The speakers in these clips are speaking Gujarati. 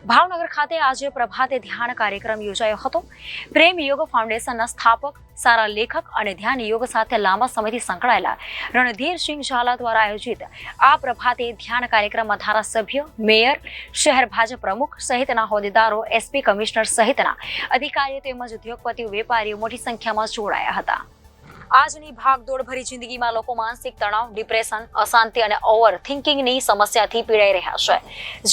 ભાવનગર ખાતે આજે પ્રભાતે ધ્યાન કાર્યક્રમ યોજાયો હતો। પ્રેમ યોગ ફાઉન્ડેશનના સ્થાપક, સારા લેખક અને ધ્યાન યોગ સાથે લાંબા સમયથી સંકળાયેલા રણધીરસિંહ ઝાલા દ્વારા આયોજિત આ પ્રભાતે ધ્યાન કાર્યક્રમમાં ધારાસભ્ય, મેયર, શહેર ભાજપ પ્રમુખ સહિતના હોદ્દેદારો, એસપી, કમિશનર સહિતના અધિકારીઓ તેમજ ઉદ્યોગપતિઓ, વેપારીઓ મોટી સંખ્યામાં જોડાયા હતા। આજની ભાગદોડ ભરી જિંદગીમાં લોકો માનસિક તણાવ, ડિપ્રેશન, અશાંતિ અને ઓવર થિંકિંગની સમસ્યાથી પીડાઈ રહ્યા છે,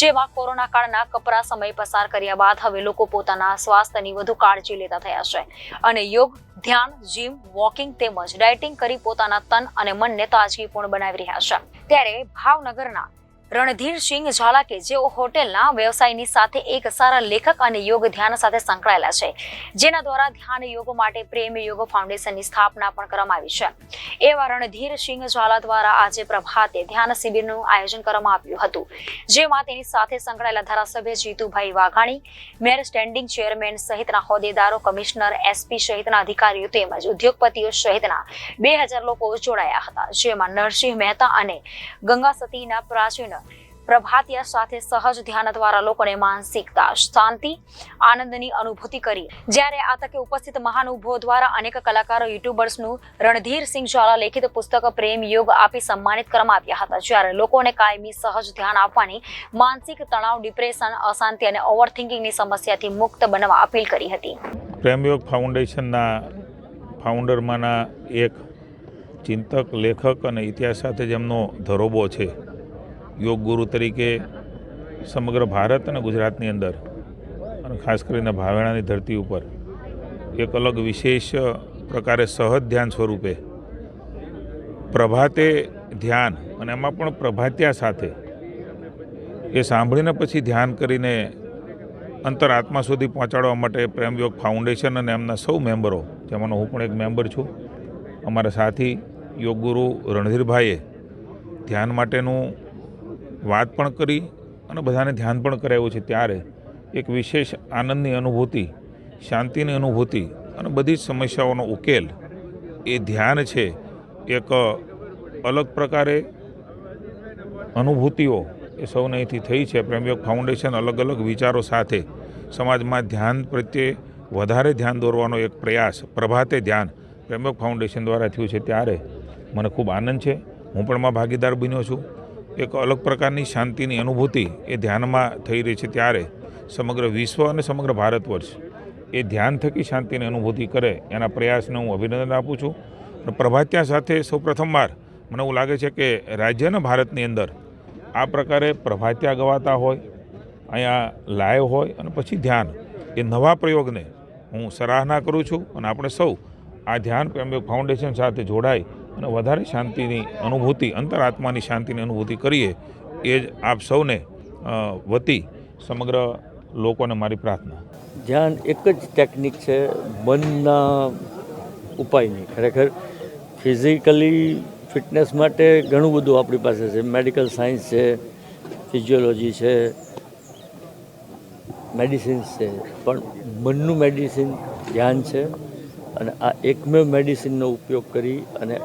જેમાં કોરોના કાળના કપરા સમય પસાર કર્યા બાદ હવે લોકો પોતાના સ્વાસ્થ્યની વધુ કાળજી લેતા થયા છે અને યોગ, ધ્યાન, જીમ, વોકિંગ તેમજ ડાયટિંગ કરી પોતાના તન અને મનને તાજગીપૂર્ણ બનાવી રહ્યા છે। ત્યારે ભાવનગરના રણધીરસિંહ ઝાલા કે જેઓ હોટેલના વ્યવસાયની સાથે એક સારા લેખક અને યોગ ધ્યાન સાથે સંકળાયેલા છે, જેના દ્વારા ધ્યાન યોગ માટે પ્રેમ યોગ ફાઉન્ડેશનની સ્થાપના પણ કરવામાં આવી છે। એવા રણધીરસિંહ ઝાલા દ્વારા આજે પ્રભાતે ધ્યાન શિબિરનું આયોજન કરવામાં આવ્યું હતું, જેમાં તેની સાથે સંકળાયેલા ધારાસભ્ય Jitubhai Vaghani, mayor, standing chairman સહિતના હોદ્દેદારો, કમિશનર, એસપી સહિતના અધિકારીઓ તેમજ ઉદ્યોગપતિઓ સહિતના 2000 લોકો જોડાયા હતા, જેમાં નરસિંહ મહેતા અને ગંગા સતીના પ્રાચીન પ્રભાતિયા સાથે સહજ ધ્યાન દ્વારા લોકોને માનસિકતા, શાંતિ, આનંદની અનુભૂતિ કરી। જ્યારે આ તકે ઉપસ્થિત મહાનુભાવો દ્વારા અનેક કલાકારો, યુટ્યુબર્સનું રણધીરસિંહ ઝાલા લેખિત પુસ્તક પ્રેમ યોગ આપી સન્માનિત કરવામાં આવ્યા હતા, જ્યારે લોકોને કાયમી સહજ ધ્યાન આપવાની, માનસિક તણાવ, ડિપ્રેશન, અશાંતિ અને ઓવરથિંકિંગની સમસ્યાથી મુક્ત બનવા અપીલ કરી હતી। પ્રેમ યોગ ફાઉન્ડેશનના ફાઉન્ડરમાંના એક ચિંતક, લેખક અને ઇતિહાસ સાથે જેમનો ધરોબો છે, યોગ ગુરુ તરીકે સમગ્ર ભારત અને ગુજરાતની અંદર અને ખાસ કરીને ભાવેણાની ધરતી ઉપર એક અલગ વિશેષ પ્રકારે સહજ ધ્યાન સ્વરૂપે પ્રભાતે ધ્યાન અને એમાં પણ પ્રભાતિયા સાથે એ સાંભળીને પછી ધ્યાન કરીને અંતર આત્મા સુધી પહોંચાડવા માટે પ્રેમ યોગ ફાઉન્ડેશન અને એમના સૌ મેમ્બરો, જેમાંનો હું પણ એક મેમ્બર છું, અમારા સાથી યોગ ગુરુ રણધીરભાઈએ ધ્યાન માટેનું વાત પણ કરી અને બધાને ધ્યાન પણ કરાવ્યું છે। ત્યારે એક વિશેષ આનંદની અનુભૂતિ, શાંતિની અનુભૂતિ અને બધી જ સમસ્યાઓનો ઉકેલ એ ધ્યાન છે। એક અલગ પ્રકારે અનુભૂતિઓ એ સૌને અહીંથી થઈ છે। પ્રેમયોગ ફાઉન્ડેશન અલગ અલગ વિચારો સાથે સમાજમાં ધ્યાન પ્રત્યે વધારે ધ્યાન દોરવાનો એક પ્રયાસ પ્રભાતે ધ્યાન પ્રેમયોગ ફાઉન્ડેશન દ્વારા થયું છે। ત્યારે મને ખૂબ આનંદ છે, હું પણ એમાં ભાગીદાર બન્યો છું। એક અલગ પ્રકારની શાંતિની અનુભૂતિ એ ધ્યાનમાં થઈ રહી છે। ત્યારે સમગ્ર વિશ્વ અને સમગ્ર ભારત વર્ષ એ ધ્યાન થકી શાંતિની અનુભૂતિ કરે એના પ્રયાસને હું અભિનંદન આપું છું। પ્રભાતિયા સાથે સૌ પ્રથમવાર મને એવું લાગે છે કે રાજ્યના ભારતની અંદર આ પ્રકારે પ્રભાતિયા ગવાતા હોય, અહીંયા લાઈવ હોય અને પછી ધ્યાન, એ નવા પ્રયોગને હું સરાહના કરું છું અને આપણે સૌ આ ધ્યાન પ્રેમયોગ ફાઉન્ડેશન સાથે જોડાઈ અને વધારે શાંતિની અનુભૂતિ, અંતરાત્માની શાંતિની અનુભૂતિ કરીએ, એ જ આપ સૌને વતી સમગ્ર લોકોને મારી પ્રાર્થના। ધ્યાન એક જ ટેકનિક છે મનના ઉપાયની। ખરેખર ફિઝિકલી ફિટનેસ માટે ઘણું બધું આપણી પાસે છે, મેડિકલ સાયન્સ છે, ફિઝિયોલોજી છે, મેડિસિન્સ છે, પણ મનનું મેડિસિન ધ્યાન છે અને આ એકમેવ મેડિસિનનો ઉપયોગ કરી અને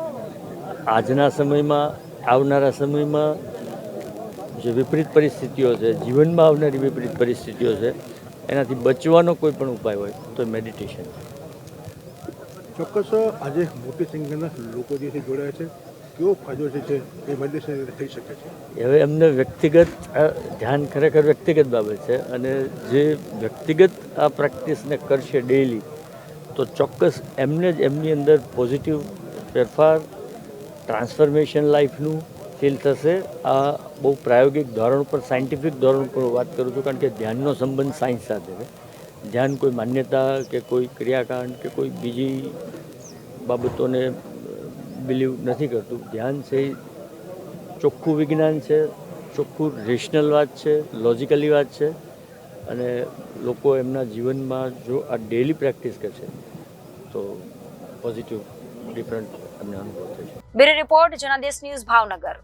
આજના સમયમાં, આવનારા સમયમાં જે વિપરીત પરિસ્થિતિઓ છે, જીવનમાં આવનારી વિપરીત પરિસ્થિતિઓ છે, એનાથી બચવાનો કોઈ પણ ઉપાય હોય તો મેડિટેશન। ચોક્કસ આજે મોટી સંખ્યાના લોકો જે જોડાયા છે, કેવો ફાયદો છે એ મેડિટેશન થઈ શકે છે? હવે એમને વ્યક્તિગત ધ્યાન ખરેખર વ્યક્તિગત બાબત છે અને જે વ્યક્તિગત આ પ્રેક્ટિસને કરશે ડેઈલી, તો ચોક્કસ એમને જ એમની અંદર પોઝિટિવ ફેરફાર, ટ્રાન્સફોર્મેશન લાઈફનું ફીલ થશે। આ બહુ પ્રાયોગિક ધોરણ પર, સાયન્ટિફિક ધોરણ પર વાત કરું છું, કારણ કે ધ્યાનનો સંબંધ સાયન્સ સાથે છે। ધ્યાન કોઈ માન્યતા કે કોઈ ક્રિયાકાંડ કે કોઈ બીજી બાબતોને બિલીવ નથી કરતું। ધ્યાન છે ચોખ્ખું વિજ્ઞાન છે, ચોખ્ખું રેશનલ વાત છે, લોજિકલી વાત છે અને લોકો એમના જીવનમાં જો આ ડેલી પ્રેક્ટિસ કરશે તો પોઝિટિવ ડિફરન્ટ એમને અનુભવ થશે। Bureau report, Janadesh news, Bhavnagar.